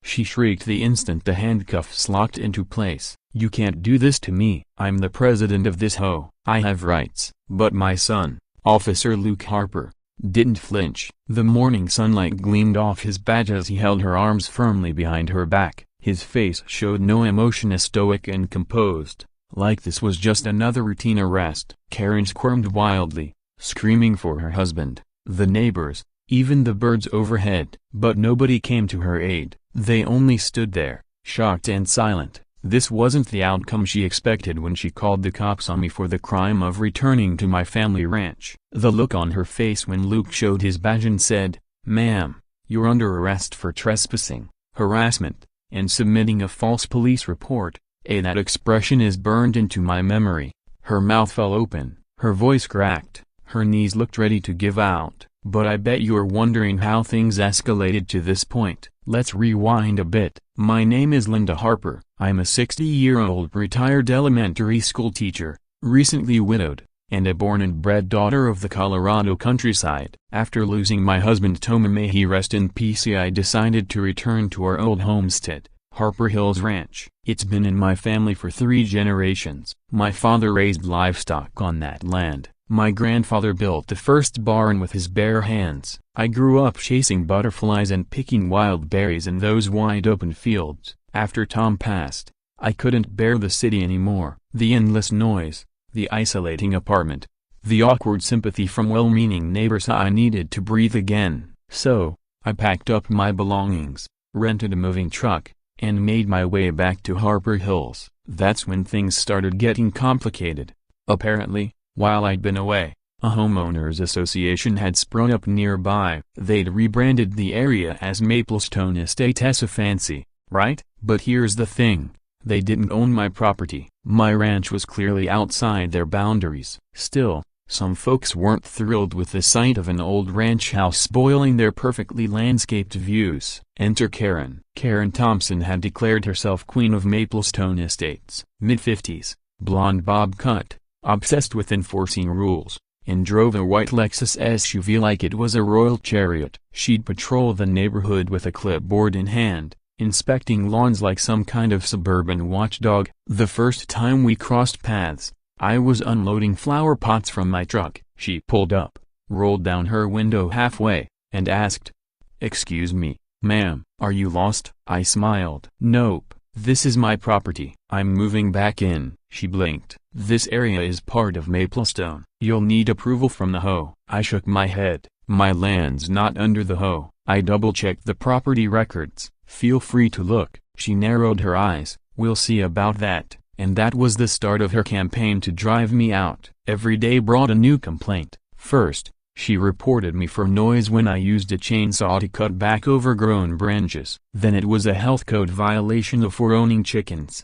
she shrieked the instant the handcuffs locked into place. "You can't do this to me. I'm the president of this HOA. I have rights." But my son, Officer Luke Harper, didn't flinch. The morning sunlight gleamed off his badge as he held her arms firmly behind her back. His face showed no emotion, as stoic and composed, like this was just another routine arrest. Karen squirmed wildly, screaming for her husband, the neighbors, even the birds overhead. But nobody came to her aid. They only stood there, shocked and silent. This wasn't the outcome she expected when she called the cops on me for the crime of returning to my family ranch. The look on her face when Luke showed his badge and said, "Ma'am, you're under arrest for trespassing, harassment, and submitting a false police report." That expression is burned into my memory. Her mouth fell open, her voice cracked, her knees looked ready to give out. But I bet you're wondering how things escalated to this point. Let's rewind a bit. My name is Linda Harper. I'm a 60-year-old retired elementary school teacher, recently widowed, and a born and bred daughter of the Colorado countryside. After losing my husband Toma, may he rest in peace, I decided to return to our old homestead, Harper Hills Ranch. It's been in my family for 3 generations. My father raised livestock on that land. My grandfather built the first barn with his bare hands. I grew up chasing butterflies and picking wild berries in those wide-open fields. After Tom passed, I couldn't bear the city anymore. The endless noise, the isolating apartment, the awkward sympathy from well-meaning neighbors. I needed to breathe again. So, I packed up my belongings, rented a moving truck, and made my way back to Harper Hills. That's when things started getting complicated. Apparently, while I'd been away, a homeowners association had sprung up nearby. They'd rebranded the area as Maplestone Estates. A fancy, right? But here's the thing. They didn't own my property. My ranch was clearly outside their boundaries. Still, some folks weren't thrilled with the sight of an old ranch house spoiling their perfectly landscaped views. Enter Karen. Karen Thompson had declared herself queen of Maplestone Estates. Mid-50s, blonde bob cut, obsessed with enforcing rules, and drove a white Lexus SUV like it was a royal chariot. She'd patrol the neighborhood with a clipboard in hand, inspecting lawns like some kind of suburban watchdog. The first time we crossed paths, I was unloading flower pots from my truck. She pulled up, rolled down her window halfway, and asked, "Excuse me, ma'am, are you lost?" I smiled. "Nope, this is my property. I'm moving back in." She blinked. "This area is part of Maplestone. You'll need approval from the HOA." I shook my head. "My land's not under the HOA. I double-checked the property records." "Feel free to look." She narrowed her eyes. "We'll see about that." And that was the start of her campaign to drive me out. Every day brought a new complaint. First, she reported me for noise when I used a chainsaw to cut back overgrown branches. Then it was a health code violation for owning chickens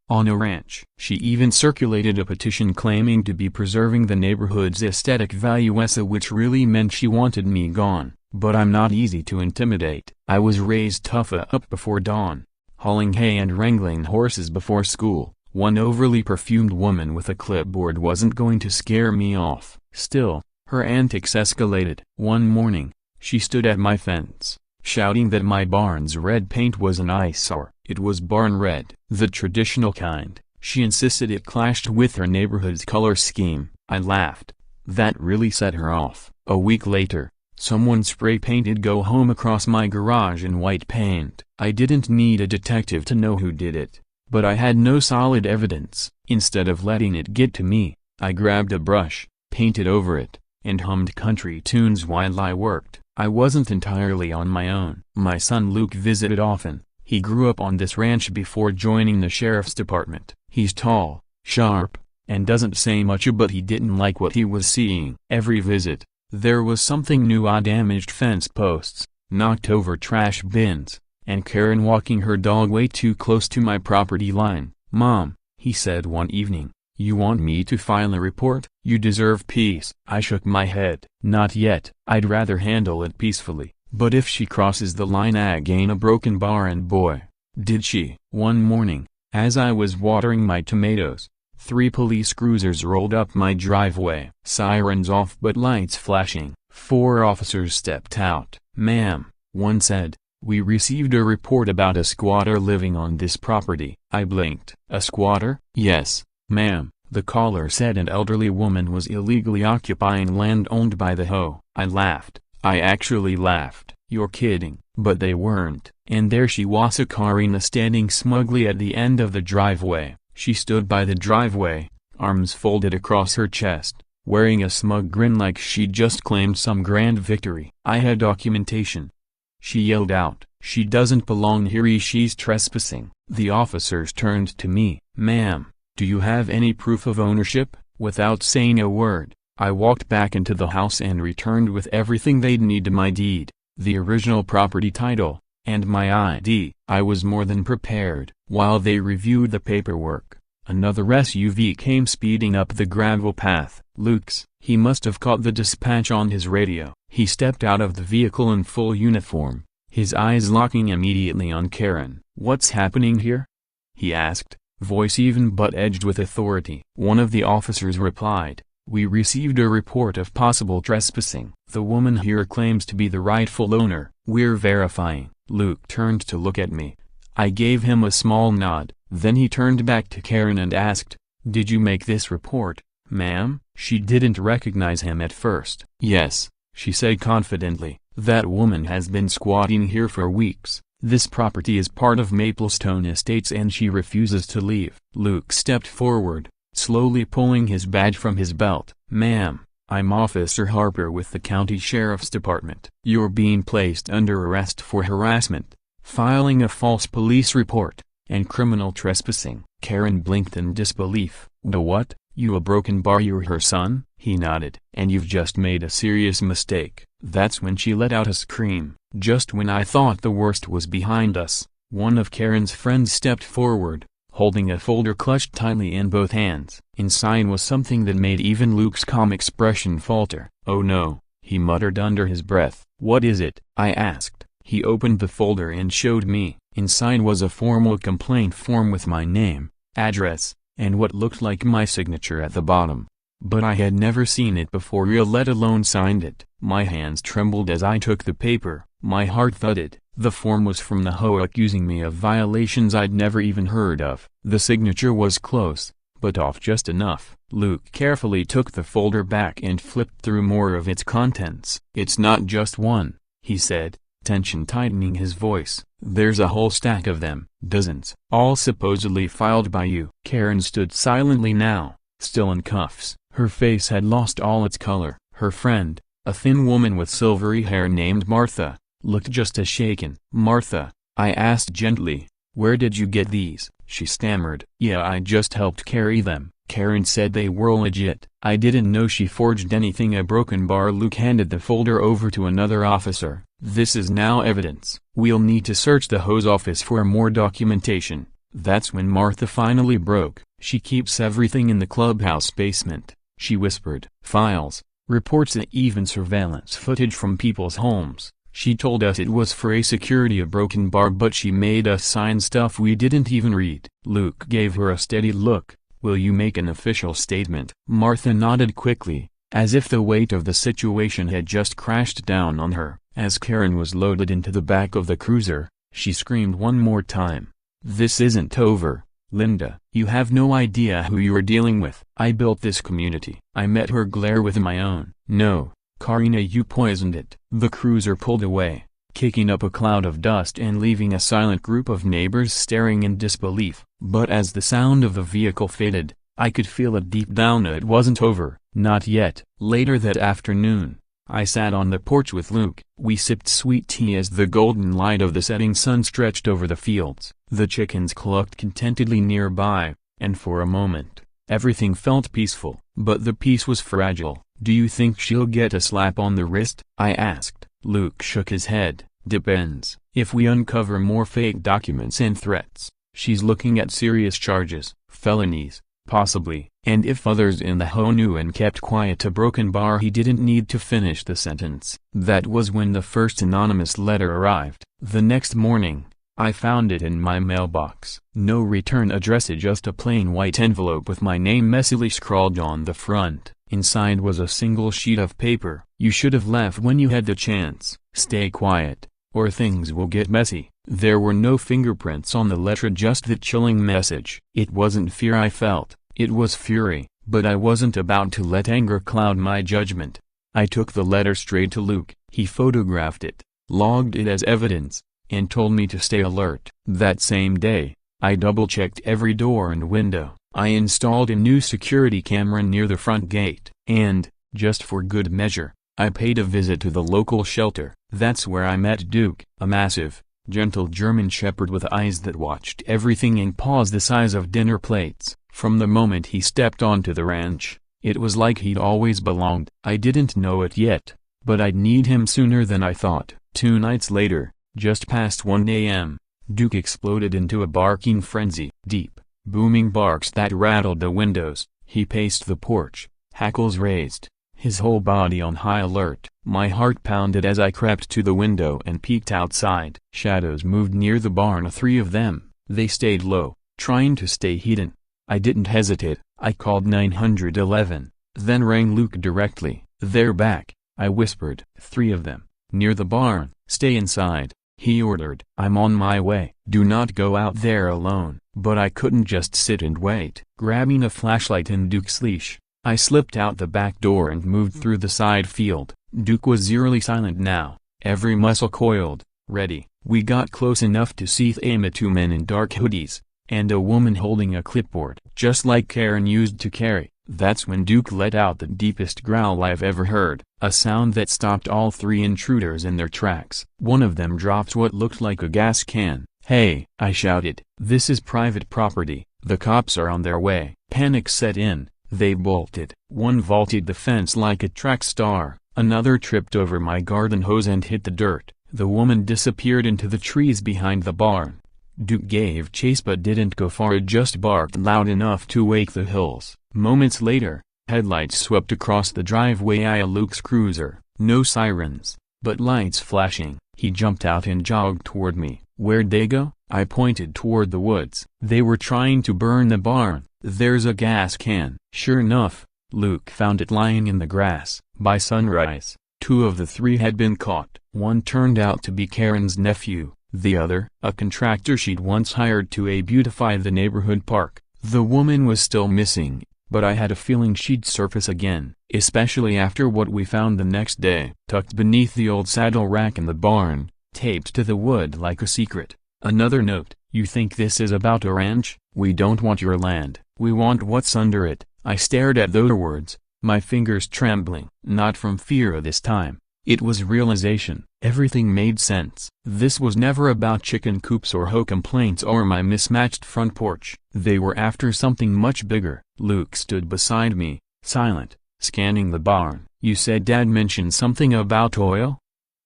on a ranch. She even circulated a petition claiming to be preserving the neighborhood's aesthetic value, which really meant she wanted me gone. But I'm not easy to intimidate. I was raised tough up before dawn, hauling hay and wrangling horses before school. One overly perfumed woman with a clipboard wasn't going to scare me off. Still, her antics escalated. One morning, she stood at my fence, shouting that my barn's red paint was an eyesore. It was barn red, the traditional kind. She insisted it clashed with her neighborhood's color scheme. I laughed. That really set her off. A week later, someone spray-painted "Go Home" across my garage in white paint. I didn't need a detective to know who did it, but I had no solid evidence. Instead of letting it get to me, I grabbed a brush, painted over it, and hummed country tunes while I worked. I wasn't entirely on my own. My son Luke visited often. He grew up on this ranch before joining the sheriff's department. He's tall, sharp, and doesn't say much, but he didn't like what he was seeing. Every visit, there was something new: damaged fence posts, knocked over trash bins, and Karen walking her dog way too close to my property line. "Mom," he said one evening, "you want me to file a report? You deserve peace." I shook my head. "Not yet. I'd rather handle it peacefully. But if she crosses the line, I gain a broken bar." And boy, did she. One morning, as I was watering my tomatoes, 3 police cruisers rolled up my driveway. Sirens off but lights flashing. 4 officers stepped out. "Ma'am," one said, "We received a report about a squatter living on this property." I blinked. "A squatter?" "Yes, ma'am," the caller said. An elderly woman was illegally occupying land owned by the HOA. I laughed. I actually laughed. "You're kidding." But they weren't. And there she was, Karina, standing smugly at the end of the driveway. She stood by the driveway, arms folded across her chest, wearing a smug grin like she'd just claimed some grand victory. "I had documentation," she yelled out. "She doesn't belong here. She's trespassing." The officers turned to me. "Ma'am, do you have any proof of ownership?" Without saying a word, I walked back into the house and returned with everything they'd need: my deed, the original property title, and my ID. I was more than prepared. While they reviewed the paperwork, another SUV came speeding up the gravel path. "Luke's." He must have caught the dispatch on his radio. He stepped out of the vehicle in full uniform, his eyes locking immediately on Karen. "What's happening here?" he asked, voice even but edged with authority. One of the officers replied, "We received a report of possible trespassing. The woman here claims to be the rightful owner. We're verifying." Luke turned to look at me. I gave him a small nod. Then he turned back to Karen and asked, "Did you make this report, ma'am?" She didn't recognize him at first. "Yes," she said confidently. "That woman has been squatting here for weeks. This property is part of Maplestone Estates and she refuses to leave." Luke stepped forward, slowly pulling his badge from his belt. "Ma'am, I'm Officer Harper with the County Sheriff's Department. You're being placed under arrest for harassment, filing a false police report, and criminal trespassing." Karen blinked in disbelief. "The what? You a broken bar? You're her son?" He nodded. "And you've just made a serious mistake." That's when she let out a scream. Just when I thought the worst was behind us, one of Karen's friends stepped forward, holding a folder clutched tightly in both hands. Inside was something that made even Luke's calm expression falter. "Oh no," he muttered under his breath. "What is it?" I asked. He opened the folder and showed me. Inside was a formal complaint form with my name, address, and what looked like my signature at the bottom. But I had never seen it before, let alone signed it. My hands trembled as I took the paper. My heart thudded. The form was from the HOA accusing me of violations I'd never even heard of. The signature was close, but off just enough. Luke carefully took the folder back and flipped through more of its contents. "It's not just one," he said, tension tightening his voice. "There's a whole stack of them, dozens, all supposedly filed by you." Karen stood silently now, still in cuffs. Her face had lost all its color. Her friend, a thin woman with silvery hair named Martha, looked just as shaken. "Martha," I asked gently, "where did you get these?" She stammered. "Yeah, I just helped carry them." Karen said they were legit. "I didn't know she forged anything. A broken bar." Luke handed the folder over to another officer. "This is now evidence. We'll need to search the HOA's office for more documentation." That's when Martha finally broke. "She keeps everything in the clubhouse basement," she whispered. "Files, reports, and even surveillance footage from people's homes. She told us it was for a security, a broken bar, but she made us sign stuff we didn't even read." Luke gave her a steady look. "Will you make an official statement?" Martha nodded quickly, as if the weight of the situation had just crashed down on her. As Karen was loaded into the back of the cruiser, she screamed one more time, "This isn't over, Linda. You have no idea who you're dealing with. I built this community." I met her glare with my own. "No, Karina, you poisoned it." The cruiser pulled away, kicking up a cloud of dust and leaving a silent group of neighbors staring in disbelief. But as the sound of the vehicle faded, I could feel it deep down. It wasn't over. Not yet. Later that afternoon, I sat on the porch with Luke. We sipped sweet tea as the golden light of the setting sun stretched over the fields. The chickens clucked contentedly nearby, and for a moment, everything felt peaceful. But the peace was fragile. "Do you think she'll get a slap on the wrist?" I asked. Luke shook his head. "Depends. If we uncover more fake documents and threats, she's looking at serious charges, felonies, possibly. And if others in the HOA knew and kept quiet." A broken bar. He didn't need to finish the sentence. That was when the first anonymous letter arrived. The next morning, I found it in my mailbox. No return address, just a plain white envelope with my name messily scrawled on the front. Inside was a single sheet of paper. "You should have left when you had the chance. Stay quiet, or things will get messy. There were no fingerprints on the letter, just that chilling message. It wasn't fear I felt, it was fury, but I wasn't about to let anger cloud my judgment. I took the letter straight to Luke. He photographed it, logged it as evidence, and told me to stay alert. That same day, I double-checked every door and window. I installed a new security camera near the front gate, and, just for good measure, I paid a visit to the local shelter. That's where I met Duke, a massive, gentle German shepherd with eyes that watched everything and paws the size of dinner plates. From the moment he stepped onto the ranch, it was like he'd always belonged. I didn't know it yet, but I'd need him sooner than I thought. 2 nights later, just past 1 a.m., Duke exploded into a barking frenzy. Deep, booming barks that rattled the windows. He paced the porch, hackles raised, his whole body on high alert. My heart pounded as I crept to the window and peeked outside. Shadows moved near the barn, 3 of them. They stayed low, trying to stay hidden. I didn't hesitate. I called 911, then rang Luke directly. "They're back," I whispered. 3 of them, near the barn. "Stay inside," he ordered. "I'm on my way." "Do not go out there alone." But I couldn't just sit and wait. Grabbing a flashlight and Duke's leash, I slipped out the back door and moved through the side field. Duke was eerily silent now, every muscle coiled, ready. We got close enough to see 2 men in dark hoodies, and a woman holding a clipboard, just like Karen used to carry. That's when Duke let out the deepest growl I've ever heard, a sound that stopped all 3 intruders in their tracks. One of them dropped what looked like a gas can. "Hey!" I shouted. "This is private property. The cops are on their way." Panic set in. They bolted. One vaulted the fence like a track star. Another tripped over my garden hose and hit the dirt. The woman disappeared into the trees behind the barn. Duke gave chase but didn't go far. It just barked loud enough to wake the hills. Moments later, headlights swept across the driveway of Luke's cruiser. No sirens, but lights flashing. He jumped out and jogged toward me. "Where'd they go?" I pointed toward the woods. "They were trying to burn the barn. There's a gas can." Sure enough, Luke found it lying in the grass. By sunrise, 2 of the 3 had been caught. One turned out to be Karen's nephew, the other, a contractor she'd once hired to beautify the neighborhood park. The woman was still missing, but I had a feeling she'd surface again, especially after what we found the next day. Tucked beneath the old saddle rack in the barn, taped to the wood like a secret. Another note: "You think this is about a ranch? We don't want your land. We want what's under it." I stared at those words, my fingers trembling. Not from fear this time. It was realization. Everything made sense. This was never about chicken coops or hoe complaints or my mismatched front porch. They were after something much bigger. Luke stood beside me, silent, scanning the barn. "You said Dad mentioned something about oil?"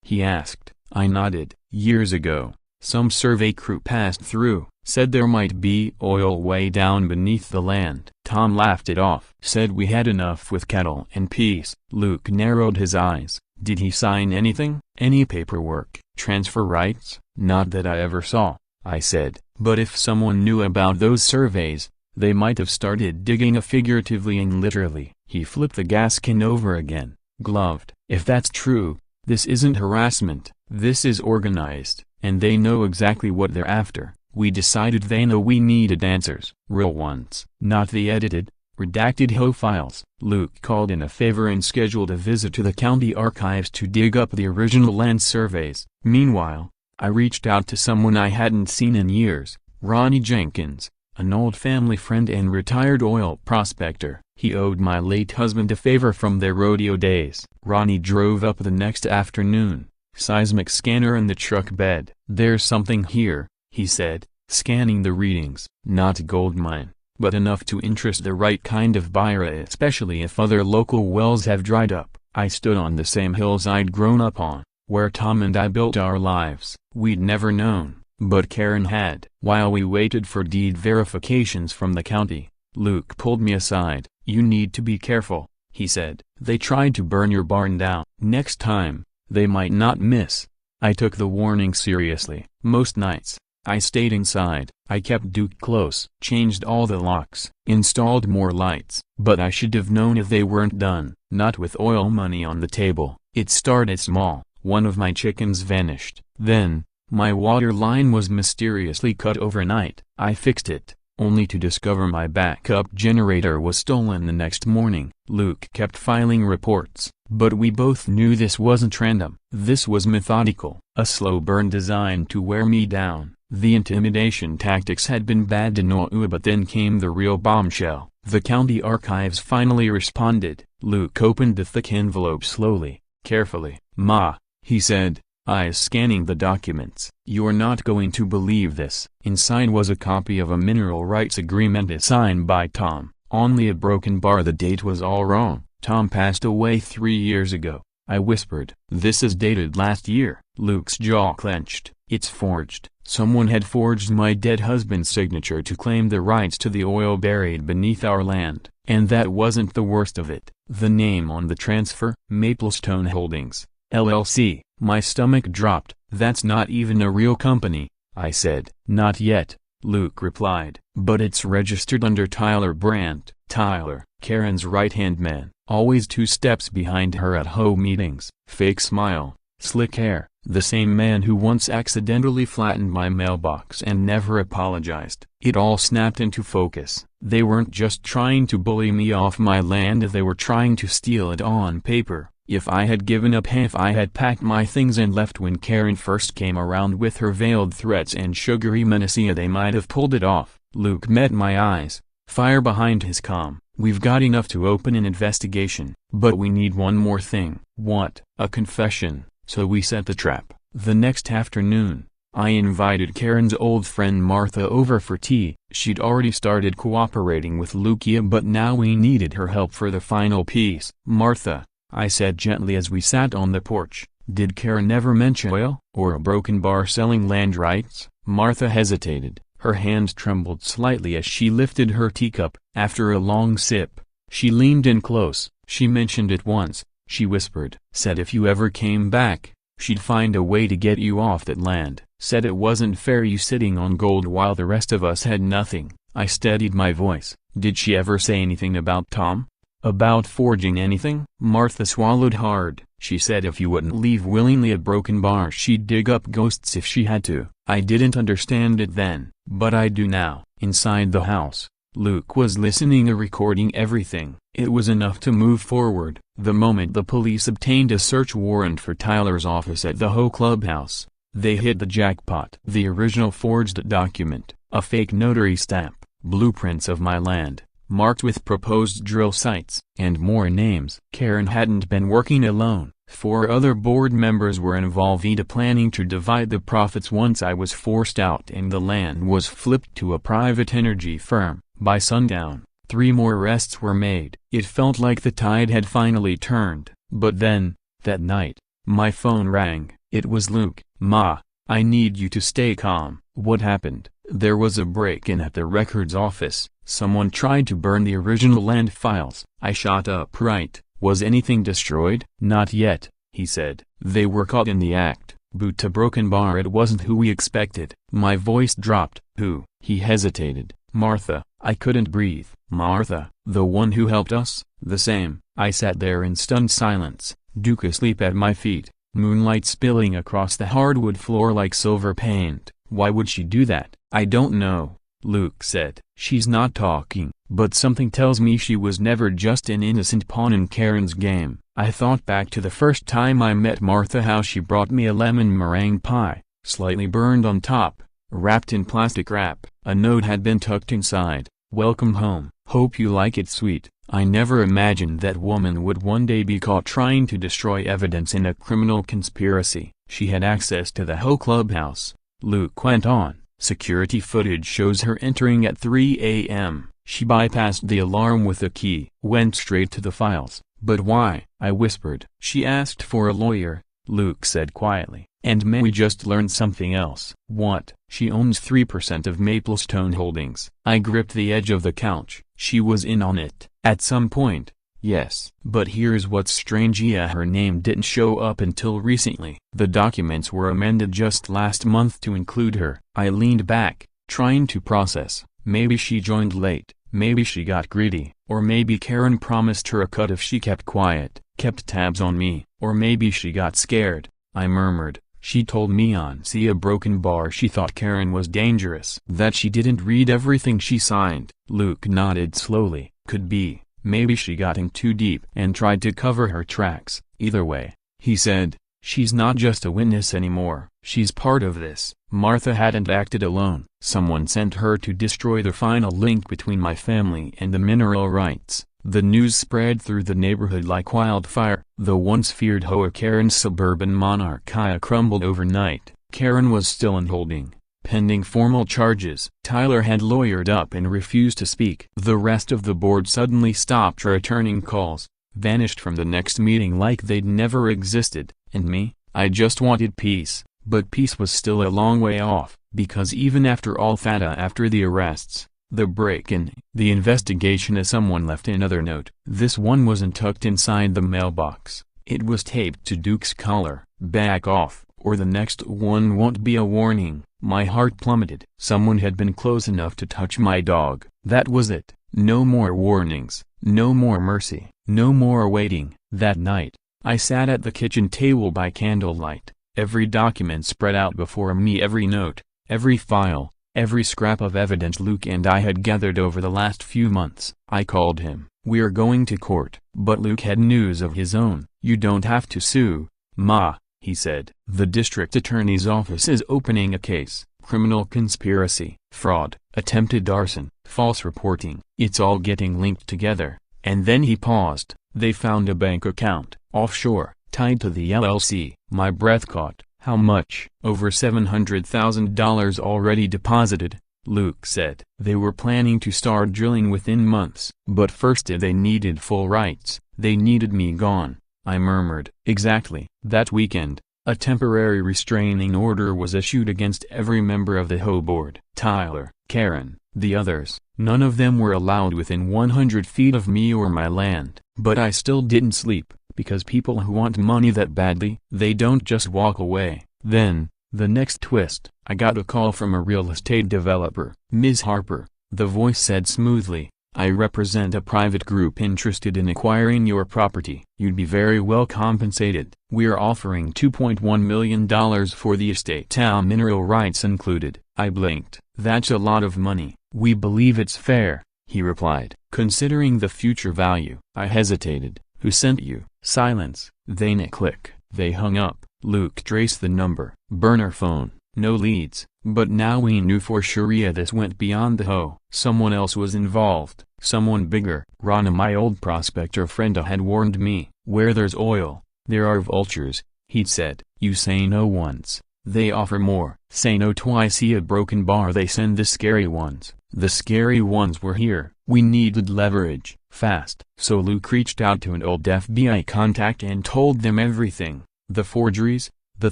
he asked. I nodded. "Years ago, some survey crew passed through, said there might be oil way down beneath the land." Tom laughed it off. "Said we had enough with cattle and peace." Luke narrowed his eyes. "Did he sign anything? Any paperwork? Transfer rights?" "Not that I ever saw," I said. "But if someone knew about those surveys, they might have started digging figuratively and literally." He flipped the gas can over again, gloved. "If that's true, this isn't harassment, this is organized, and they know exactly what they're after. We decided they know we needed answers. Real ones. Not the edited, redacted HOA files." Luke called in a favor and scheduled a visit to the county archives to dig up the original land surveys. Meanwhile, I reached out to someone I hadn't seen in years, Ronnie Jenkins, an old family friend and retired oil prospector. He owed my late husband a favor from their rodeo days. Ronnie drove up the next afternoon, seismic scanner in the truck bed. "There's something here," he said, scanning the readings. "Not gold mine, but enough to interest the right kind of buyer, especially if other local wells have dried up." I stood on the same hills I'd grown up on, where Tom and I built our lives. We'd never known, but Karen had. While we waited for deed verifications from the county, Luke pulled me aside. "You need to be careful," he said. "They tried to burn your barn down. Next time, they might not miss." I took the warning seriously. Most nights, I stayed inside. I kept Duke close, changed all the locks, installed more lights. But I should have known if they weren't done. Not with oil money on the table. It started small. One of my chickens vanished. Then, my water line was mysteriously cut overnight. I fixed it, only to discover my backup generator was stolen the next morning. Luke kept filing reports, but we both knew this wasn't random. This was methodical, a slow burn designed to wear me down. The intimidation tactics had been bad enough, but then came the real bombshell. The county archives finally responded. Luke opened the thick envelope slowly, carefully. "Ma," he said, eyes scanning the documents. "You're not going to believe this." Inside was a copy of a mineral rights agreement signed by Tom. Only a broken bar. The date was all wrong. "Tom passed away 3 years ago," I whispered. "This is dated last year." Luke's jaw clenched. "It's forged. Someone had forged my dead husband's signature to claim the rights to the oil buried beneath our land. And that wasn't the worst of it. The name on the transfer, Maplestone Holdings, LLC. My stomach dropped. "That's not even a real company," I said. "Not yet," Luke replied. "But it's registered under Tyler Brandt." Tyler, Karen's right-hand man, always 2 steps behind her at HOA meetings. Fake smile, slick hair. The same man who once accidentally flattened my mailbox and never apologized. It all snapped into focus. They weren't just trying to bully me off my land, they were trying to steal it on paper. If I had given up, if I had packed my things and left when Karen first came around with her veiled threats and sugary menacea, they might have pulled it off. Luke met my eyes, fire behind his calm. "We've got enough to open an investigation, but we need one more thing." "What?" "A confession." So we set the trap. The next afternoon, I invited Karen's old friend Martha over for tea. She'd already started cooperating with Lucia, but now we needed her help for the final piece. "Martha," I said gently as we sat on the porch, "did Karen ever mention oil, or a broken bar selling land rights?" Martha hesitated. Her hand trembled slightly as she lifted her teacup. After a long sip, she leaned in close. "She mentioned it once," she whispered. "Said if you ever came back, she'd find a way to get you off that land. Said it wasn't fair you sitting on gold while the rest of us had nothing." I steadied my voice. "Did she ever say anything about Tom? About forging anything?" Martha swallowed hard. "She said if you wouldn't leave willingly a broken bar, she'd dig up ghosts if she had to." I didn't understand it then, but I do now. Inside the house, Luke was listening, recording everything. It was enough to move forward. The moment the police obtained a search warrant for Tyler's office at the HOA clubhouse, they hit the jackpot. The original forged document, a fake notary stamp, blueprints of my land, marked with proposed drill sites, and more names. Karen hadn't been working alone. 4 other board members were involved, planning to divide the profits once I was forced out and the land was flipped to a private energy firm. By sundown, 3 more arrests were made. It felt like the tide had finally turned. But then, that night, my phone rang. It was Luke. "Ma, I need you to stay calm." "What happened?" "There was a break-in at the records office. Someone tried to burn the original land files." I shot upright. "Was anything destroyed?" "Not yet," he said. "They were caught in the act. But a broken bar, it wasn't who we expected." My voice dropped. "Who?" He hesitated. "Martha." I couldn't breathe. "Martha, the one who helped us?" "The same." I sat there in stunned silence, Duke asleep at my feet, moonlight spilling across the hardwood floor like silver paint. "Why would she do that?" "I don't know," Luke said. "She's not talking, but something tells me she was never just an innocent pawn in Karen's game." I thought back to the first time I met Martha, how she brought me a lemon meringue pie, slightly burned on top, wrapped in plastic wrap. A note had been tucked inside. "Welcome home. Hope you like it sweet." I never imagined that woman would one day be caught trying to destroy evidence in a criminal conspiracy. She had access to the HOA clubhouse, Luke went on. Security footage shows her entering at 3 a.m. She bypassed the alarm with a key, went straight to the files. "But why?" I whispered. "She asked for a lawyer," Luke said quietly. "And may we just learned something else." "What?" "She owns 3% of Maplestone Holdings." I gripped the edge of the couch. "She was in on it." "At some point, yes. But here's what's strange, her name didn't show up until recently. The documents were amended just last month to include her." I leaned back, trying to process. Maybe she joined late, maybe she got greedy, or maybe Karen promised her a cut if she kept quiet, kept tabs on me, or maybe she got scared. I murmured. She told me on see a broken bar she thought Karen was dangerous. That she didn't read everything she signed. Luke nodded slowly. Could be. Maybe she got in too deep and tried to cover her tracks. Either way, he said, she's not just a witness anymore. She's part of this. Martha hadn't acted alone. Someone sent her to destroy the final link between my family and the mineral rights. The news spread through the neighborhood like wildfire. The once feared HOA Karen's suburban monarchia crumbled overnight. Karen was still in holding, pending formal charges. Tyler had lawyered up and refused to speak. The rest of the board suddenly stopped returning calls, vanished from the next meeting like they'd never existed. And me, I just wanted peace. But peace was still a long way off, because even after all that, after the arrests, the break-in, the investigation, someone left another note. This one wasn't tucked inside the mailbox. It was taped to Duke's collar. Back off, or the next one won't be a warning. My heart plummeted. Someone had been close enough to touch my dog. That was it. No more warnings. No more mercy. No more waiting. That night, I sat at the kitchen table by candlelight. Every document spread out before me, every note, every file, every scrap of evidence Luke and I had gathered over the last few months. I called him. "We're going to court." But Luke had news of his own. "You don't have to sue, Ma," he said. "The district attorney's office is opening a case. Criminal conspiracy, fraud, attempted arson, false reporting. It's all getting linked together." And then he paused. "They found a bank account, offshore, tied to the LLC." My breath caught. "How much?" "Over $700,000 already deposited," Luke said. "They were planning to start drilling within months. But first they needed full rights. They needed me gone." I murmured. "Exactly." That weekend, a temporary restraining order was issued against every member of the HOA board. Tyler, Karen, the others, none of them were allowed within 100 feet of me or my land. But I still didn't sleep, because people who want money that badly, they don't just walk away. Then, the next twist, I got a call from a real estate developer. "Ms. Harper," the voice said smoothly, "I represent a private group interested in acquiring your property. You'd be very well compensated. We're offering $2.1 million for the estate, mineral rights included." I blinked. "That's a lot of money." "We believe it's fair," he replied, "considering the future value." I hesitated. "Who sent you?" Silence. Then a click. They hung up. Luke traced the number. Burner phone. No leads. But now we knew for sure this went beyond the HOA. Someone else was involved. Someone bigger. Rana, my old prospector friend, had warned me. "Where there's oil, there are vultures," he'd said. "You say no once, they offer more. Say no twice. See a broken bar, they send the scary ones." The scary ones were here. We needed leverage, fast. So Luke reached out to an old FBI contact and told them everything. The forgeries, the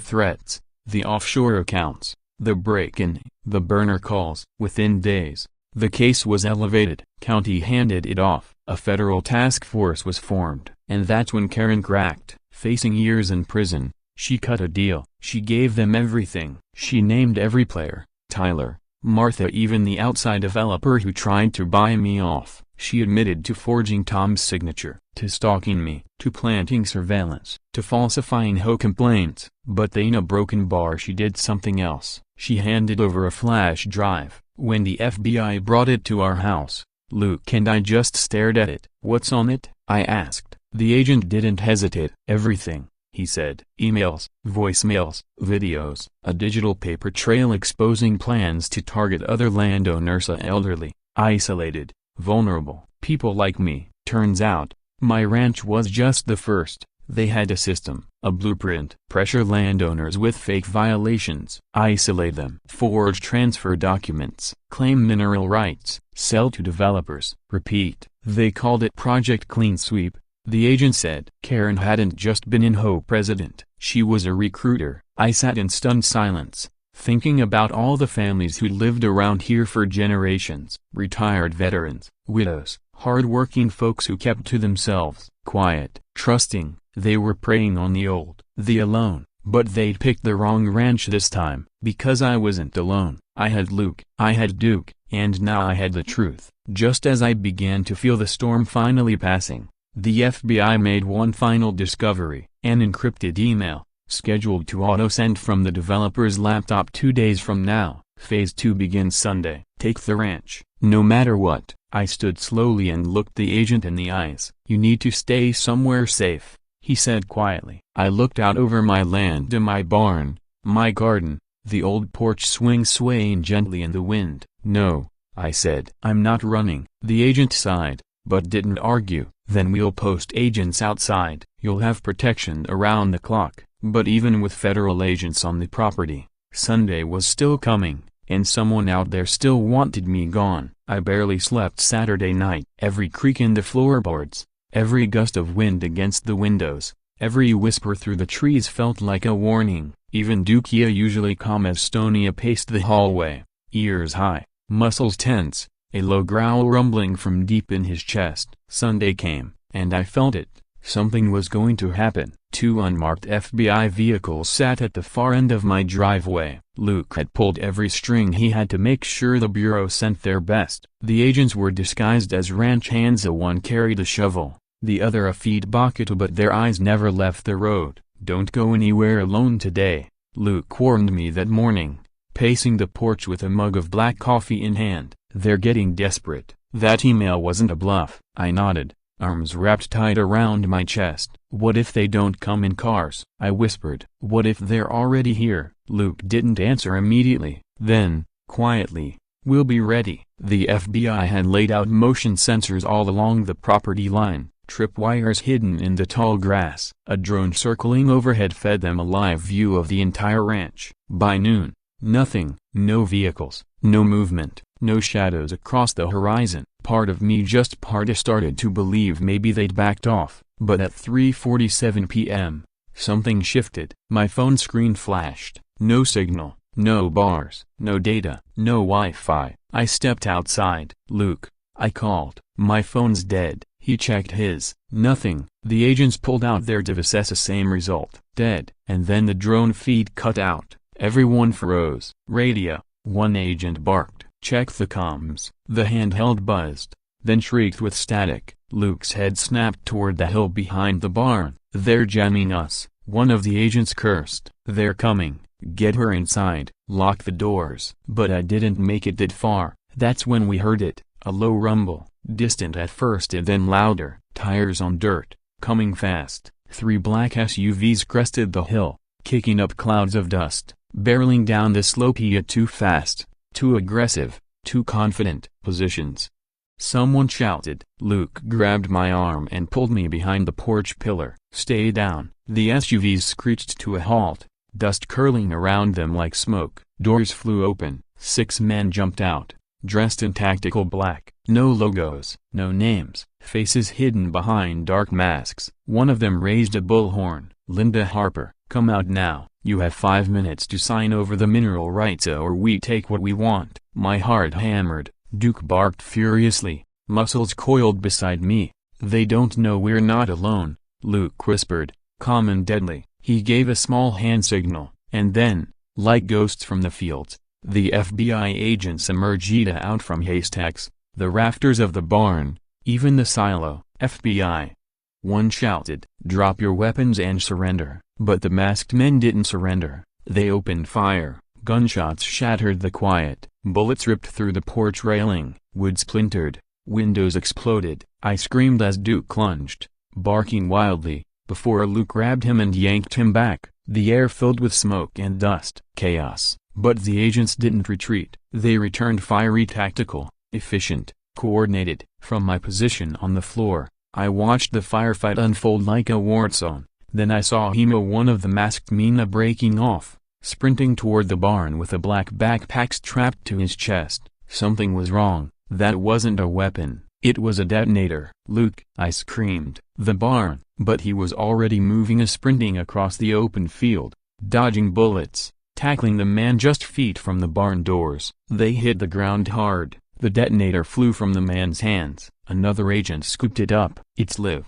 threats, the offshore accounts, the break-in, the burner calls. Within days, the case was elevated. County handed it off. A federal task force was formed. And that's when Karen cracked. Facing years in prison, she cut a deal. She gave them everything. She named every player. Tyler, Martha, even the outside developer who tried to buy me off. She admitted to forging Tom's signature, to stalking me, to planting surveillance, to falsifying HOA complaints. But in a broken bar she did something else. She handed over a flash drive. When the FBI brought it to our house, Luke and I just stared at it. "What's on it?" I asked. The agent didn't hesitate. "Everything," he said. "Emails, voicemails, videos, a digital paper trail exposing plans to target other landowners, elderly, isolated, vulnerable people like me." Turns out, my ranch was just the first. They had a system, a blueprint. Pressure landowners with fake violations, isolate them, forge transfer documents, claim mineral rights, sell to developers. Repeat. They called it Project Clean Sweep. The agent said. Karen hadn't just been in HOA president, she was a recruiter. I sat in stunned silence, thinking about all the families who lived around here for generations. Retired veterans, widows, hard-working folks who kept to themselves, quiet, trusting. They were preying on the old, the alone. But they'd picked the wrong ranch this time, because I wasn't alone. I had Luke, I had Duke, and now I had the truth. Just as I began to feel the storm finally passing, the FBI made one final discovery. An encrypted email, scheduled to auto-send from the developer's laptop 2 days from now. Phase 2 begins Sunday. Take the ranch. No matter what. I stood slowly and looked the agent in the eyes. You need to stay somewhere safe, he said quietly. I looked out over my land and my barn, my garden, the old porch swaying gently in the wind. No, I said. I'm not running. The agent sighed, but didn't argue. Then we'll post agents outside. You'll have protection around the clock. But even with federal agents on the property, Sunday was still coming, and someone out there still wanted me gone. I barely slept Saturday night. Every creak in the floorboards, every gust of wind against the windows, every whisper through the trees felt like a warning. Even Dukia, usually calm as Stonia, paced the hallway, ears high, muscles tense, a low growl rumbling from deep in his chest. Sunday came, and I felt it. Something was going to happen. 2 unmarked FBI vehicles sat at the far end of my driveway. Luke had pulled every string he had to make sure the bureau sent their best. The agents were disguised as ranch hands. One carried a shovel, the other a feed bucket, but their eyes never left the road. Don't go anywhere alone today, Luke warned me that morning, pacing the porch with a mug of black coffee in hand. They're getting desperate. That email wasn't a bluff. I nodded, arms wrapped tight around my chest. What if they don't come in cars? I whispered. What if they're already here? Luke didn't answer immediately. Then, quietly, we'll be ready. The FBI had laid out motion sensors all along the property line, tripwires hidden in the tall grass. A drone circling overhead fed them a live view of the entire ranch. By noon, nothing, no vehicles, no movement, no shadows across the horizon. Part of me just started to believe maybe they'd backed off, but at 3:47 p.m., something shifted. My phone screen flashed. No signal, no bars, no data, no Wi-Fi. I stepped outside. Luke, I called. My phone's dead. He checked his. Nothing. The agents pulled out their devices. Same result. Dead. And then the drone feed cut out. Everyone froze. Radio. One agent barked. Check the comms. The handheld buzzed, then shrieked with static. Luke's head snapped toward the hill behind the barn. They're jamming us. One of the agents cursed. They're coming. Get her inside. Lock the doors. But I didn't make it that far. That's when we heard it. A low rumble, distant at first and then louder. Tires on dirt, coming fast. 3 black SUVs crested the hill, kicking up clouds of dust, barreling down the slope. Yet too fast, too aggressive, too confident. Positions. Someone shouted. Luke grabbed my arm and pulled me behind the porch pillar. Stay down. The SUVs screeched to a halt, dust curling around them like smoke. Doors flew open. 6 men jumped out, dressed in tactical black. No logos, no names, faces hidden behind dark masks. One of them raised a bullhorn. Linda Harper, come out now. You have 5 minutes to sign over the mineral rights or we take what we want. My heart hammered. Duke barked furiously, muscles coiled beside me. They don't know we're not alone, Luke whispered, calm and deadly. He gave a small hand signal, and then, like ghosts from the fields, the FBI agents emerged out from haystacks, the rafters of the barn, even the silo. FBI. One shouted, drop your weapons and surrender. But the masked men didn't surrender. They opened fire. Gunshots shattered the quiet. Bullets ripped through the porch railing. Wood splintered. Windows exploded. I screamed as Duke lunged, barking wildly, before Luke grabbed him and yanked him back. The air filled with smoke and dust. Chaos. But the agents didn't retreat. They returned fiery, tactical, efficient, coordinated. From my position on the floor, I watched the firefight unfold like a war zone. Then I saw Hemo, one of the masked men, breaking off, sprinting toward the barn with a black backpack strapped to his chest. Something was wrong. That wasn't a weapon. It was a detonator. Luke, I screamed. The barn. But he was already moving, sprinting across the open field, dodging bullets, tackling the man just feet from the barn doors. They hit the ground hard. The detonator flew from the man's hands. Another agent scooped it up. It's live,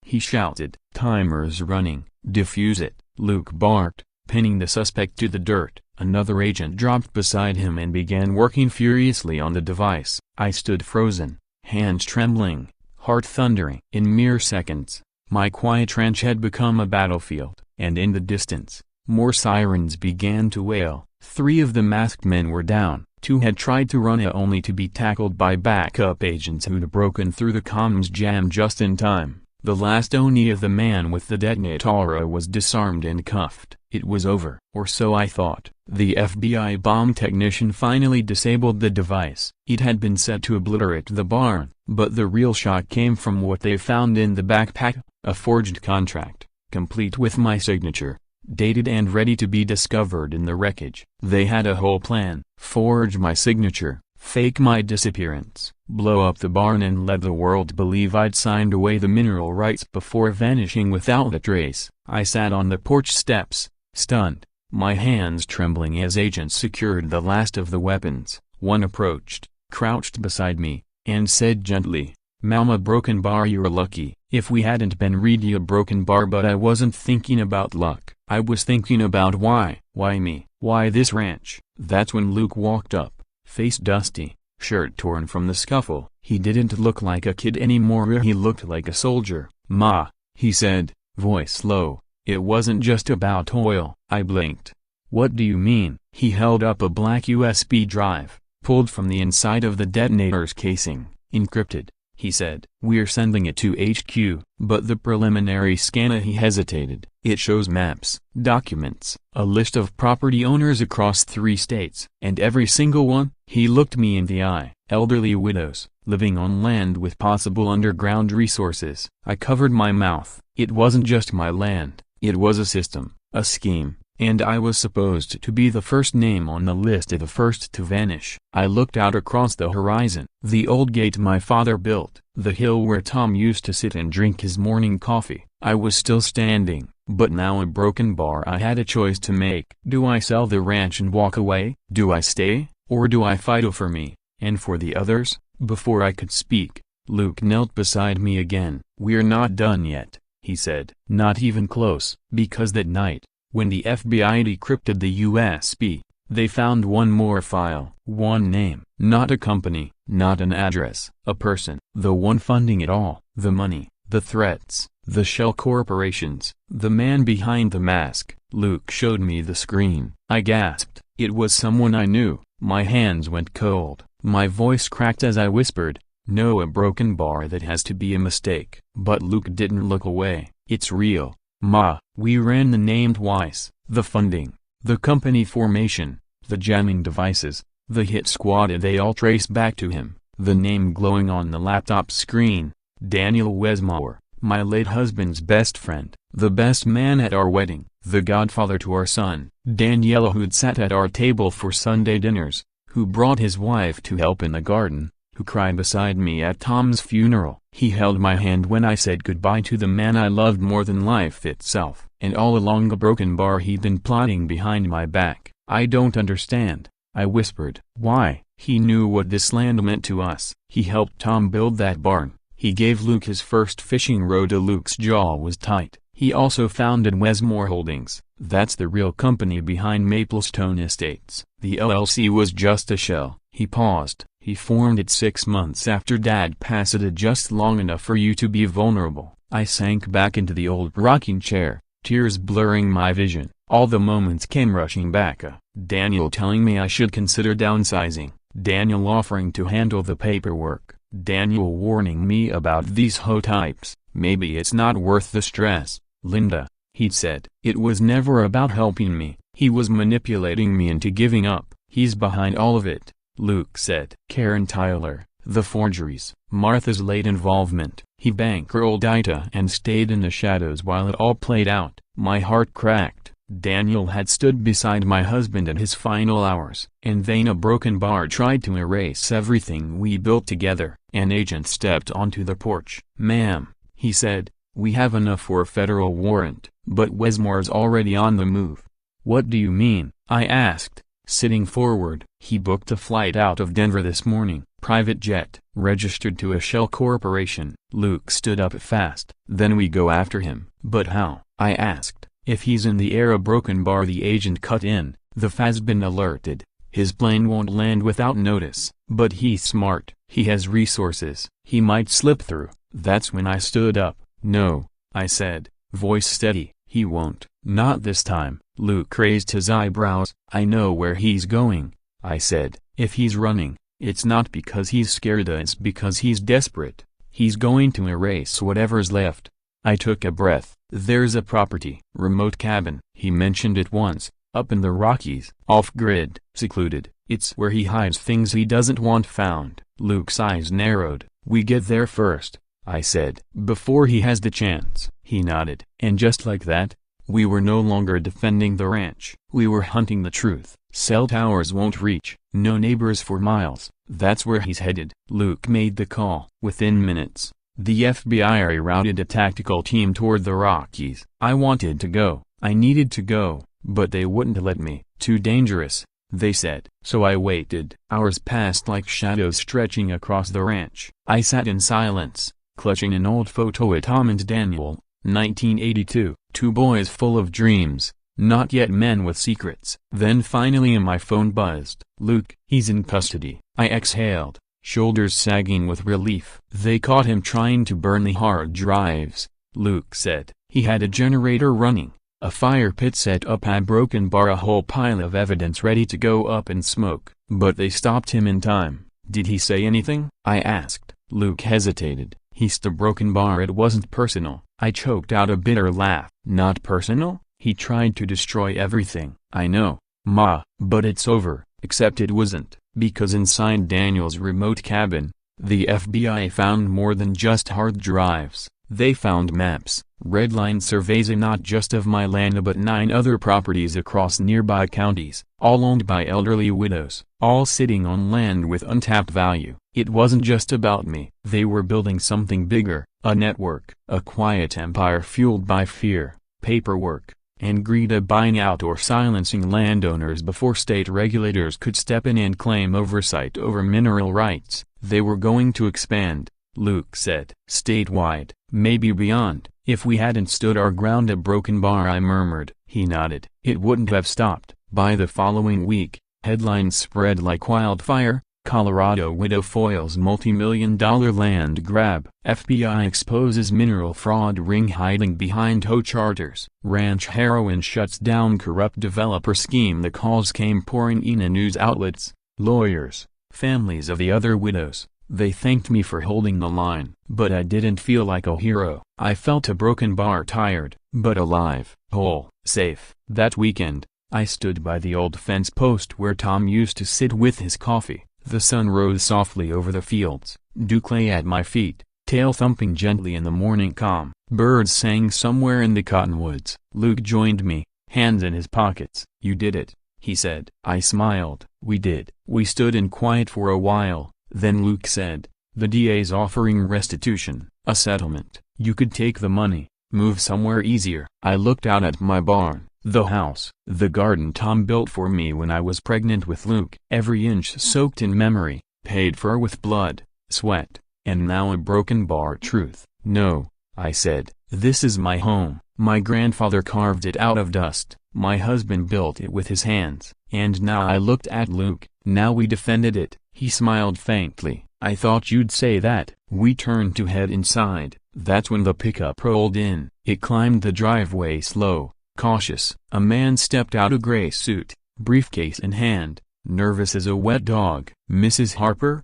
he shouted. Timer's running. Defuse it. Luke barked, pinning the suspect to the dirt. Another agent dropped beside him and began working furiously on the device. I stood frozen, hands trembling, heart thundering. In mere seconds, my quiet ranch had become a battlefield. and in the distance, more sirens began to wail. 3 of the masked men were down. 2 had tried to run only to be tackled by backup agents who'd broken through the comms jam just in time. The last Oni of the man with the detonator was disarmed and cuffed. It was over. Or so I thought. The FBI bomb technician finally disabled the device. It had been set to obliterate the barn, but the real shock came from what they found in the backpack, a forged contract, complete with my signature, dated and ready to be discovered in the wreckage. They had a whole plan: forge my signature, fake my disappearance, blow up the barn and let the world believe I'd signed away the mineral rights before vanishing without a trace. I sat on the porch steps, stunned, my hands trembling as agents secured the last of the weapons. One approached, crouched beside me, and said gently, "Mama Broken Bar, you're lucky." If we hadn't been really a broken bar, but I wasn't thinking about luck. I was thinking about why. Why me? Why this ranch? That's when Luke walked up, face dusty, shirt torn from the scuffle. He didn't look like a kid anymore, he looked like a soldier. "Ma," he said, voice low, "it wasn't just about oil." I blinked. "What do you mean?" He held up a black USB drive, pulled from the inside of the detonator's casing. "Encrypted," he said. "We're sending it to HQ." But the preliminary scan, he hesitated. "It shows maps, documents, a list of property owners across 3 states. And every single one," he looked me in the eye, "elderly widows, living on land with possible underground resources." I covered my mouth. It wasn't just my land, it was a system, a scheme. And I was supposed to be the first name on the list, the first to vanish. I looked out across the horizon. The old gate my father built, the hill where Tom used to sit and drink his morning coffee. I was still standing, but now a broken bar. I had a choice to make. Do I sell the ranch and walk away? Do I stay, or do I fight for me, and for the others? Before I could speak, Luke knelt beside me again. "We're not done yet," he said. "Not even close." Because that night, when the FBI decrypted the USB, they found one more file. One name. Not a company, not an address. A person. The one funding it all. The money, the threats, the shell corporations. The man behind the mask. Luke showed me the screen. I gasped. It was someone I knew. My hands went cold. My voice cracked as I whispered, "No, a broken bar, that has to be a mistake." But Luke didn't look away. "It's real, Ma." We ran the name twice, the funding, the company formation, the jamming devices, the hit squad, and they all trace back to him. The name glowing on the laptop screen: Daniel Wesmore, my late husband's best friend, the best man at our wedding, the godfather to our son, Daniela, who'd sat at our table for Sunday dinners, who brought his wife to help in the garden, who cried beside me at Tom's funeral. He held my hand when I said goodbye to the man I loved more than life itself. And all along the broken bar he'd been plotting behind my back. "I don't understand," I whispered. "Why?" He knew what this land meant to us. He helped Tom build that barn. He gave Luke his first fishing rod. Luke's jaw was tight. He also founded Wesmore Holdings. That's the real company behind Maplestone Estates. The LLC was just a shell. He paused. He formed it 6 months after Dad passed, it just long enough for you to be vulnerable. I sank back into the old rocking chair, tears blurring my vision. All the moments came rushing back. Daniel telling me I should consider downsizing. Daniel offering to handle the paperwork. Daniel warning me about these HOA types. "Maybe it's not worth the stress, Linda," he'd said. It was never about helping me. He was manipulating me into giving up. "He's behind all of it," Luke said. Karen Tyler, the forgeries, Martha's late involvement. He bankrolled Ida and stayed in the shadows while it all played out. My heart cracked. Daniel had stood beside my husband in his final hours. And then a broken bar tried to erase everything we built together. An agent stepped onto the porch. "Ma'am," he said, "we have enough for a federal warrant, but Wesmore's already on the move." "What do you mean?" I asked, sitting forward. "He booked a flight out of Denver this morning, private jet, registered to a shell corporation." Luke stood up fast. "Then we go after him." "But how?" I asked. "If he's in the air." A broken bar, the agent cut in. "The FA's been alerted. His plane won't land without notice. But he's smart. He has resources. He might slip through." That's when I stood up. "No," I said, voice steady. "He won't. Not this time. Luke raised his eyebrows. I know where he's going, I said. If he's running, it's not because he's scared, it's because he's desperate. He's going to erase whatever's left. I took a breath. There's a property, remote cabin. He mentioned it once, up in the Rockies. Off-grid, secluded. It's where he hides things he doesn't want found. Luke's eyes narrowed. We get there first, I said. Before he has the chance. He nodded. And just like that, we were no longer defending the ranch. We were hunting the truth. Cell towers won't reach. No neighbors for miles. That's where he's headed. Luke made the call. Within minutes, the FBI rerouted a tactical team toward the Rockies. I wanted to go. I needed to go, but they wouldn't let me. Too dangerous, they said. So I waited. Hours passed like shadows stretching across the ranch. I sat in silence, clutching an old photo of Tom and Daniel, 1982. Two boys full of dreams, not yet men with secrets. Then finally my phone buzzed. Luke, he's in custody. I exhaled, shoulders sagging with relief. They caught him trying to burn the hard drives, Luke said. He had a generator running, a fire pit set up, a broken bar, a whole pile of evidence ready to go up in smoke. But they stopped him in time. Did he say anything? I asked. Luke hesitated. He's the broken bar. It wasn't personal. I choked out a bitter laugh. Not personal? He tried to destroy everything. I know, Ma, but it's over. Except it wasn't, because inside Daniel's remote cabin, the FBI found more than just hard drives. They found maps, redline surveys, and not just of my land but 9 other properties across nearby counties, all owned by elderly widows, all sitting on land with untapped value. It wasn't just about me. They were building something bigger, a network, a quiet empire fueled by fear, paperwork, and greed, of buying out or silencing landowners before state regulators could step in and claim oversight over mineral rights. They were going to expand, Luke said. Statewide, maybe beyond. If we hadn't stood our ground at Broken Bar, I murmured. He nodded. It wouldn't have stopped. By the following week, headlines spread like wildfire. Colorado widow foils multi-million-dollar land grab. FBI exposes mineral fraud ring hiding behind HOA charters. Ranch heroin shuts down corrupt developer scheme. The calls came pouring in news outlets, lawyers, families of the other widows. They thanked me for holding the line. But I didn't feel like a hero. I felt a broken bar, tired, but alive, whole, safe. That weekend, I stood by the old fence post where Tom used to sit with his coffee. The sun rose softly over the fields, dew lay at my feet, tail thumping gently in the morning calm. Birds sang somewhere in the cottonwoods. Luke joined me, hands in his pockets. You did it, he said. I smiled. We did. We stood in quiet for a while, then Luke said, the DA's offering restitution, a settlement. You could take the money, move somewhere easier. I looked out at my barn. The house, the garden Tom built for me when I was pregnant with Luke. Every inch soaked in memory, paid for with blood, sweat, and now a broken bar. Truth. No, I said, this is my home. My grandfather carved it out of dust. My husband built it with his hands. And now I looked at Luke. Now we defended it. He smiled faintly. I thought you'd say that. We turned to head inside. That's when the pickup rolled in. It climbed the driveway slow, cautious. A man stepped out, a gray suit, briefcase in hand, nervous as a wet dog. Mrs. Harper?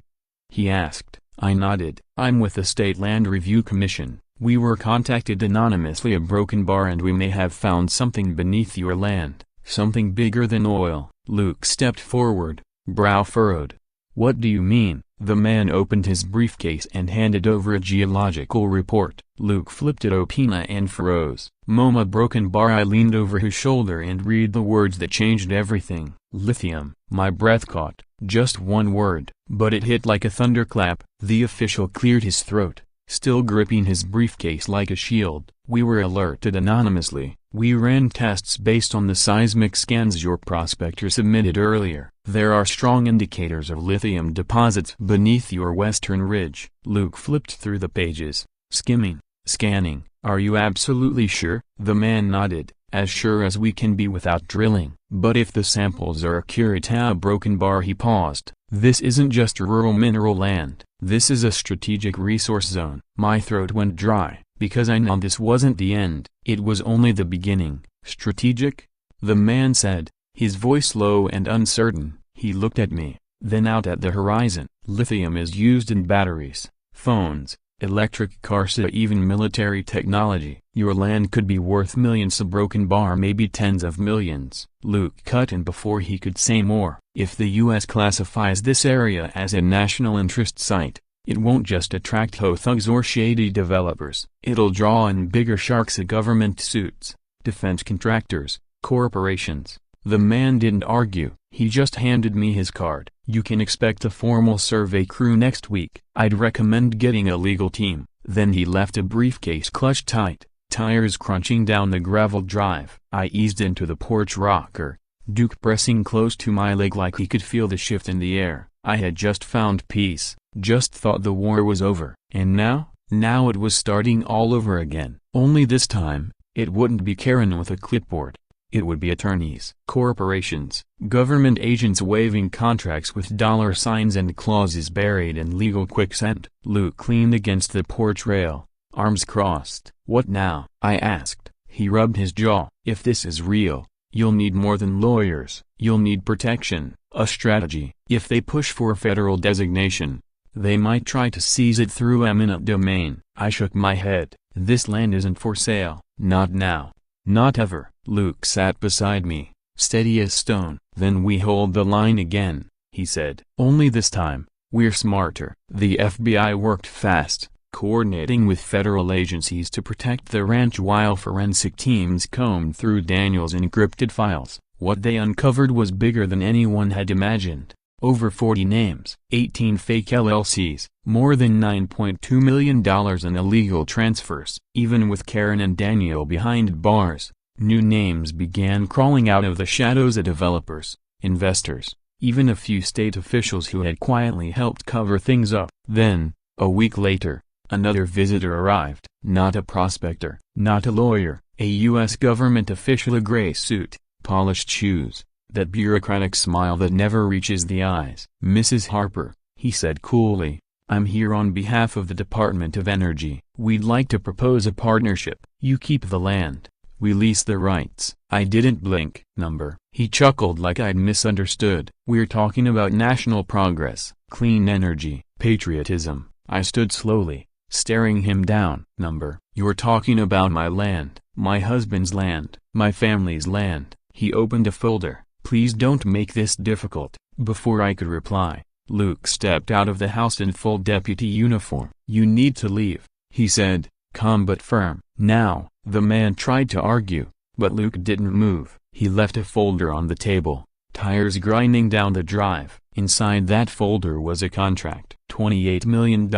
He asked. I nodded. I'm with the State Land Review Commission. We were contacted anonymously at Broken Bar and we may have found something beneath your land. Something bigger than oil. Luke stepped forward, brow furrowed. What do you mean? The man opened his briefcase and handed over a geological report. Luke flipped it open and froze. MoMA Broken Bar. I leaned over his shoulder and read the words that changed everything. Lithium. My breath caught. Just one word, but it hit like a thunderclap. The official cleared his throat, still gripping his briefcase like a shield. We were alerted anonymously. We ran tests based on the seismic scans your prospector submitted earlier. There are strong indicators of lithium deposits beneath your western ridge. Luke flipped through the pages, skimming, scanning. Are you absolutely sure? The man nodded. As sure as we can be without drilling. But if the samples are accurate at Broken Bar. He paused. This isn't just rural mineral land. This is a strategic resource zone. My throat went dry, because I know this wasn't the end, it was only the beginning. Strategic? The man said, his voice low and uncertain. He looked at me, then out at the horizon. Lithium is used in batteries, phones, electric cars, even military technology. Your land could be worth millions, a broken bar maybe tens of millions. Luke cut in before he could say more. If the U.S. classifies this area as a national interest site, it won't just attract HOA thugs or shady developers. It'll draw in bigger sharks, government suits, defense contractors, corporations. The man didn't argue, he just handed me his card. You can expect a formal survey crew next week. I'd recommend getting a legal team. Then he left, a briefcase clutched tight, tires crunching down the gravel drive. I eased into the porch rocker, Duke pressing close to my leg like he could feel the shift in the air. I had just found peace, just thought the war was over. And now it was starting all over again. Only this time, it wouldn't be Karen with a clipboard. It would be attorneys, corporations, government agents waving contracts with dollar signs and clauses buried in legal quicksand. Luke leaned against the porch rail, arms crossed. What now? I asked. He rubbed his jaw. If this is real, you'll need more than lawyers. You'll need protection, a strategy. If they push for federal designation, they might try to seize it through eminent domain. I shook my head. This land isn't for sale. Not now. Not ever. Luke sat beside me, steady as stone. Then we hold the line again, he said. Only this time, we're smarter. The FBI worked fast, coordinating with federal agencies to protect the ranch while forensic teams combed through Daniel's encrypted files. What they uncovered was bigger than anyone had imagined. Over 40 names, 18 fake LLCs, more than $9.2 million in illegal transfers. Even with Karen and Daniel behind bars, new names began crawling out of the shadows, of developers, investors, even a few state officials who had quietly helped cover things up. Then, a week later, another visitor arrived. Not a prospector, not a lawyer, a U.S. government official, a gray suit, polished shoes, that bureaucratic smile that never reaches the eyes. Mrs. Harper, he said coolly, I'm here on behalf of the Department of Energy. We'd like to propose a partnership. You keep the land, we lease the rights. I didn't blink. Number. He chuckled like I'd misunderstood. We're talking about national progress, clean energy, patriotism. I stood slowly, staring him down. Number. You're talking about my land, my husband's land, my family's land. He opened a folder. Please don't make this difficult. Before I could reply, Luke stepped out of the house in full deputy uniform. You need to leave, he said, calm but firm. Now, the man tried to argue, but Luke didn't move. He left a folder on the table, tires grinding down the drive. Inside that folder was a contract. $28 million.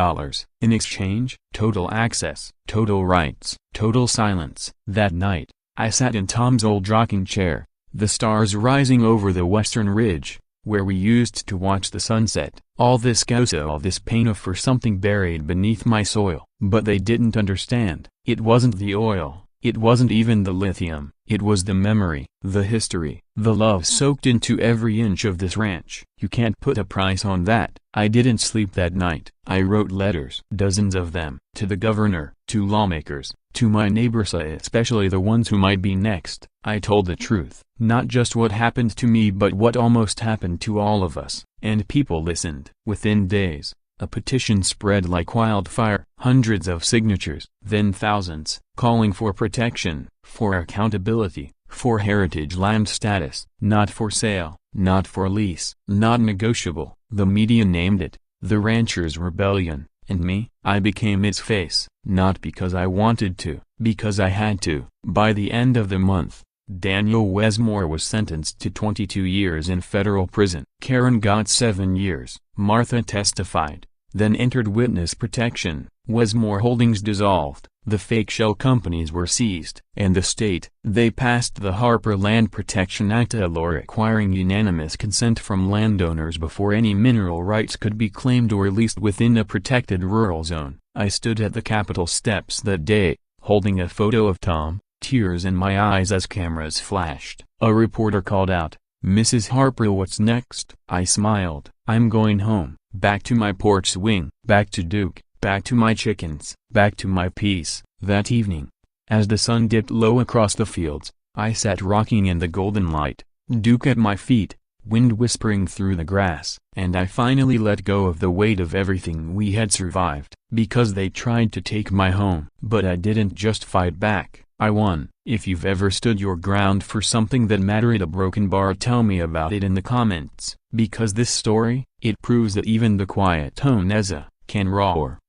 In exchange, total access, total rights, total silence. That night, I sat in Tom's old rocking chair, the stars rising over the western ridge, where we used to watch the sunset. All this goza, all this pain for something buried beneath my soil. But they didn't understand. It wasn't the oil, it wasn't even the lithium, it was the memory, the history, the love soaked into every inch of this ranch. You can't put a price on that. I didn't sleep that night. I wrote letters, dozens of them, to the governor, to lawmakers, to my neighbors, especially the ones who might be next. I told the truth, not just what happened to me but what almost happened to all of us. And people listened. Within days, a petition spread like wildfire, hundreds of signatures, then thousands, calling for protection, for accountability, for heritage land status. Not for sale, not for lease, not negotiable. The media named it, the Ranchers' Rebellion, and me, I became its face, not because I wanted to, because I had to. By the end of the month, Daniel Wesmore was sentenced to 22 years in federal prison. Karen got 7 years. Martha testified, then entered witness protection. Wesmore Holdings dissolved. The fake shell companies were seized. And the state, they passed the Harper Land Protection Act, a law requiring unanimous consent from landowners before any mineral rights could be claimed or leased within a protected rural zone. I stood at the Capitol steps that day, holding a photo of Tom, tears in my eyes as cameras flashed. A reporter called out, "Mrs. Harper, what's next?" I smiled. "I'm going home, back to my porch swing, back to Duke, back to my chickens, back to my peace." That evening, as the sun dipped low across the fields, I sat rocking in the golden light, Duke at my feet, wind whispering through the grass, and I finally let go of the weight of everything we had survived. Because they tried to take my home. But I didn't just fight back, I won. If you've ever stood your ground for something that mattered, a broken bar, tell me about it in the comments. Because this story, it proves that even the quiet Toneza can roar.